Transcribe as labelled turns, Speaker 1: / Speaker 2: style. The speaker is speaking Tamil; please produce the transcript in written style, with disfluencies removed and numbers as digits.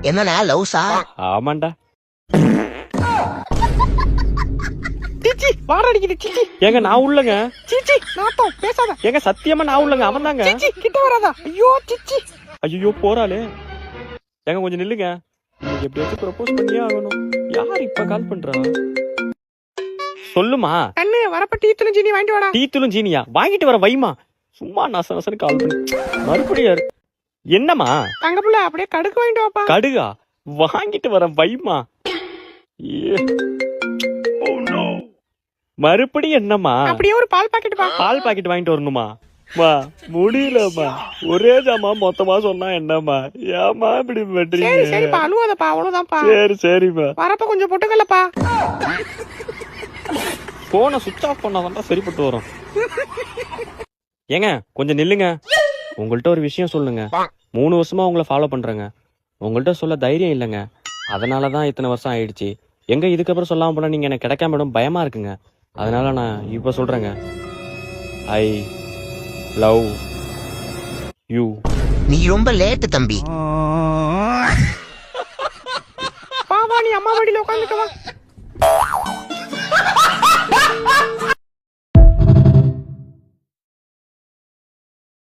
Speaker 1: என்னண்ணா லவ்ஸா?
Speaker 2: ஆமாண்டா. சீச்சி வாட அடிக்குது. சீச்சி ஏங்க நான் உள்ளங்க. சீச்சி நாத்தம் பேசாத. ஏங்க சத்தியமா நான் உள்ளங்க. அவன் தாங்க. சீச்சி கிட்ட வராதா. ஐயோ சீச்சி. ஐயோ போறாளே. ஏங்க கொஞ்சம் நில்லுங்க. நீங்க எப்படியாச்சும் ப்ரோபோஸ் பண்ணியே ஆகணும். யார் இப்ப கால் பண்றா? சொல்லுமா. அண்ணே வரப்ப டீத்தூளும் சீனி வாங்கிட்டு வாடா. டீத்தூளும் சீனியா வாங்கிட்டு வர வைமா. சும்மா நசனசன்னு கால் பண்ணி மறுபடியும் என்னம்மா? தங்க புள்ள அப்படியே கடுகு வாங்கிட்டு வாப்பா. கடுகா வாங்கிட்டு வர வைமா. மறுபடியும் என்னம்மா? அப்படியே ஒரு பால் பாக்கெட் பா. பால் பாக்கெட் வாங்கிட்டு வரணுமா? மா முடியலம்மா. ஒரே ஜாமா மொத்தமா சொன்னா என்னம்மா? ஏமா இப்படி பண்றீங்க? சரி சரிப்பா அழுவாதப்பா அவ்வளவுதான்ப்பா. சரி சரிப்பா. வரப்ப கொஞ்சம் போட்டுக்கலப்பா. போனை சுவிட்ச் ஆஃப் பண்ணாதான் சரிப்பட்டு வரும். ஏங்க கொஞ்சம் நில்லுங்க. உங்கள்கிட்ட ஒரு விஷயம் சொல்லுங்க. 3 வருஷமா உங்களை ஃபாலோ பண்றேங்க. உங்கள்கிட்ட சொல்ல தைரியம் இல்லைங்க. அதனாலதான் இத்தனை வருஷம் ஆயிடுச்சு. எங்க இதுக்கப்புறம் சொல்லாம போனா நீங்க எனக்கு கிடைக்காம விடும் பயமா இருக்குங்க. அதனால நான் இப்ப சொல்றேங்க. I love you.
Speaker 1: நீ ரொம்ப லேட்டு தம்பி.
Speaker 2: வா நீ அம்மா மடியில உட்காந்துக்கவா.